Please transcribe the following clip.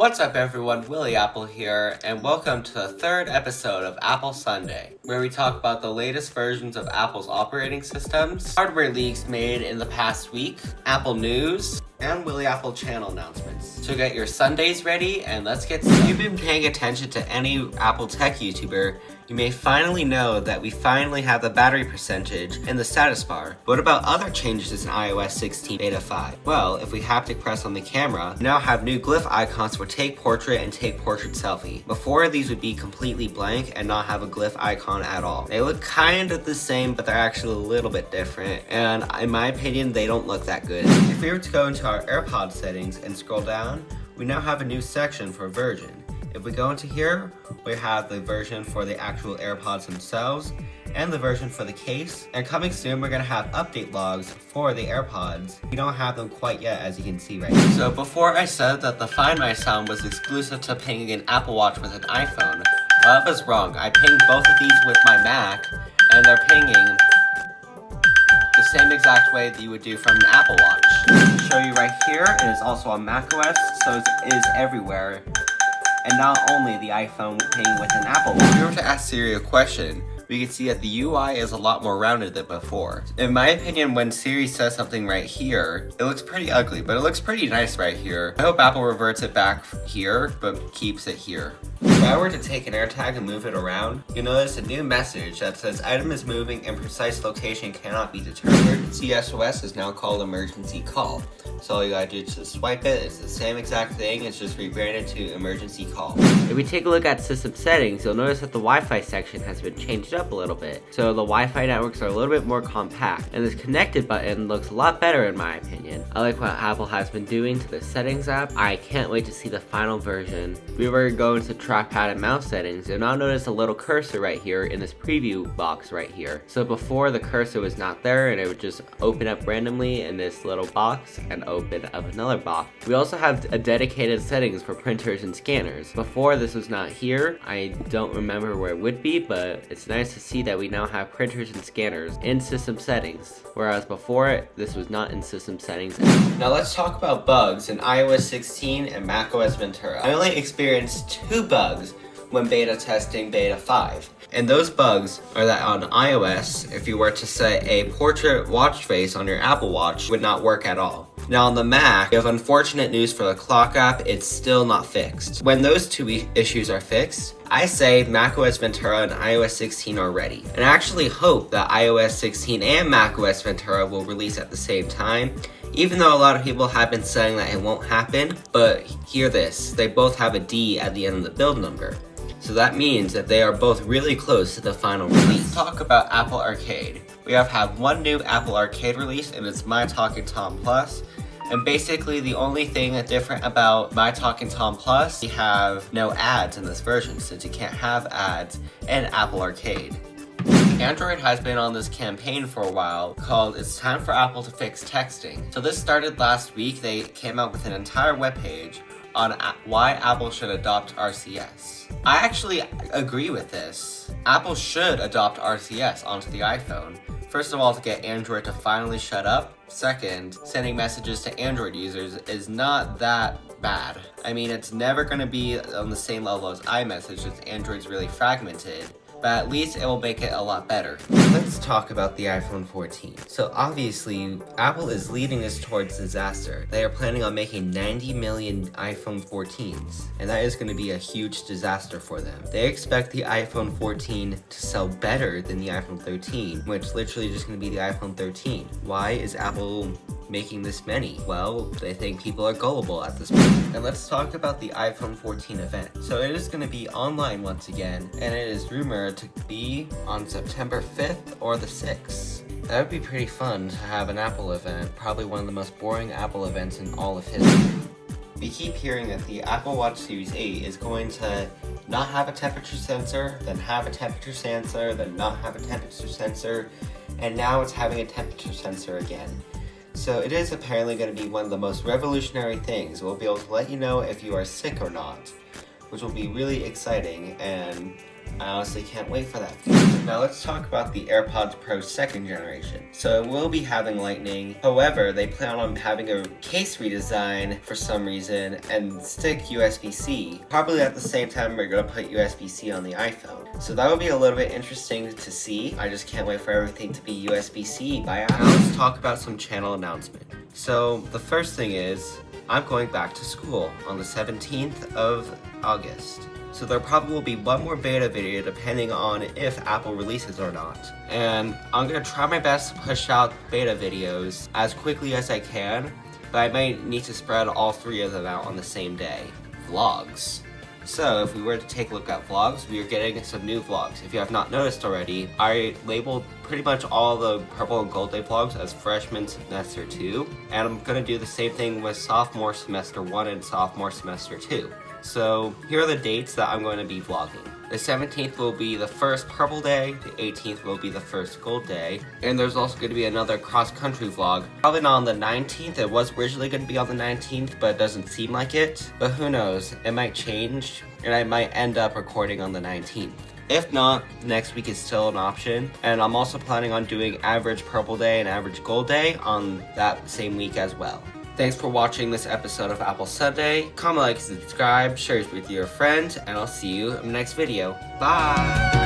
What's up everyone, WilliApple here, and welcome to the third episode of Apple Sundae, where we talk about the latest versions of Apple's operating systems, hardware leaks made in the past week, Apple news, and WilliApple channel announcements. So get your Sundays ready, and let's get started. If you've been paying attention to any Apple tech YouTuber, you may finally know that we finally have the battery percentage in the status bar. What about other changes in iOS 16 Beta 5? Well, if we haptic press on the camera, we now have new glyph icons for Take Portrait and Take Portrait Selfie. Before, these would be completely blank and not have a glyph icon at all. They look kind of the same, but they're actually a little bit different, and in my opinion, they don't look that good. If we were to go into our AirPods settings and scroll down, we now have a new section for version. If we go into here, we have the version for the actual AirPods themselves and the version for the case. And coming soon, we're going to have update logs for the AirPods. We don't have them quite yet, as you can see right now. So before I said that the Find My sound was exclusive to pinging an Apple Watch with an iPhone, well, that was wrong. I pinged both of these with my Mac, and they're pinging the same exact way that you would do from an Apple Watch. To show you right here, it is also on macOS, so it is everywhere. And not only the iPhone pinging with an Apple Watch. If you were to ask Siri a question, we can see that the UI is a lot more rounded than before. In my opinion, when Siri says something right here, it looks pretty ugly, but it looks pretty nice right here. I hope Apple reverts it back here, but keeps it here. If I were to take an AirTag and move it around, you'll notice a new message that says item is moving and precise location cannot be determined. Emergency SOS is now called emergency call. So all you gotta do is just swipe it. It's the same exact thing, it's just rebranded to emergency call. If we take a look at system settings, you'll notice that the Wi-Fi section has been changed up a little bit. So the Wi-Fi networks are a little bit more compact, and this connected button looks a lot better in my opinion. I like what Apple has been doing to the settings app. I can't wait to see the final version. If we were to go into trackpad and mouse settings, you'll now notice a little cursor right here in this preview box right here. So before, the cursor was not there and it would just open up randomly in this little box and open up another box. We also have a dedicated settings for printers and scanners. Before, this was not here. I don't remember where it would be, but it's nice to see that we now have printers and scanners in system settings, whereas before this was not in system settings. Now let's talk about bugs in iOS 16 and macOS Ventura. I only experienced 2 bugs when beta testing beta 5. And those bugs are that on iOS, if you were to set a portrait watch face on your Apple Watch, it would not work at all. Now on the Mac, we have unfortunate news for the clock app, it's still not fixed. When those 2 issues are fixed, I say macOS Ventura and iOS 16 are ready. And I actually hope that iOS 16 and macOS Ventura will release at the same time, even though a lot of people have been saying that it won't happen. But hear this, they both have a D at the end of the build number. So that means that they are both really close to the final release. Let's talk about Apple Arcade. We have had one new Apple Arcade release, and it's My Talking Tom Plus. And basically the only thing that's different about My Talking Tom Plus, we have no ads in this version, since you can't have ads in Apple Arcade. Android has been on this campaign for a while called It's Time for Apple to Fix Texting. So this started last week. They came out with an entire webpage on why Apple should adopt RCS. I actually agree with this. Apple should adopt RCS onto the iPhone. First of all, to get Android to finally shut up. Second, sending messages to Android users is not that bad. I mean, it's never going to be on the same level as iMessage since Android's really fragmented, but at least it will make it a lot better. Let's talk about the iPhone 14. So obviously, Apple is leading us towards disaster. They are planning on making 90 million iPhone 14s, and that is going to be a huge disaster for them. They expect the iPhone 14 to sell better than the iPhone 13, which literally just going to be the iPhone 13. Why is Apple making this many? Well, they think people are gullible at this point. And let's talk about the iPhone 14 event. So it is going to be online once again, and it is rumored to be on September 5th or the 6th. That would be pretty fun to have an Apple event, probably one of the most boring Apple events in all of history. We keep hearing that the Apple Watch Series 8 is going to not have a temperature sensor, then have a temperature sensor, then not have a temperature sensor, and now it's having a temperature sensor again. So it is apparently going to be one of the most revolutionary things. We'll be able to let you know if you are sick or not, which will be really exciting, and I honestly can't wait for that. Now let's talk about the AirPods Pro 2nd generation. So it will be having Lightning, however, they plan on having a case redesign for some reason and stick USB-C. Probably at the same time we're going to put USB-C on the iPhone. So that would be a little bit interesting to see. I just can't wait for everything to be USB-C by Apple. Now let's talk about some channel announcement. So the first thing is, I'm going back to school on the 17th of August. So there probably will be one more beta video depending on if Apple releases or not. And I'm going to try my best to push out beta videos as quickly as I can, but I might need to spread all 3 of them out on the same day. Vlogs. So if we were to take a look at vlogs, we are getting some new vlogs. If you have not noticed already, I labeled pretty much all the Purple and Gold Day vlogs as Freshman Semester 2, and I'm going to do the same thing with Sophomore Semester 1 and Sophomore Semester 2. So here are the dates that I'm going to be vlogging. The 17th will be the first Purple Day, the 18th will be the first Gold Day, and there's also going to be another cross-country vlog. Probably not on the 19th, it was originally going to be on the 19th, but it doesn't seem like it. But who knows, it might change, and I might end up recording on the 19th. If not, next week is still an option, and I'm also planning on doing average Purple Day and average Gold Day on that same week as well. Thanks for watching this episode of Apple Sundae. Comment, like, subscribe, share it with your friends, and I'll see you in the next video. Bye!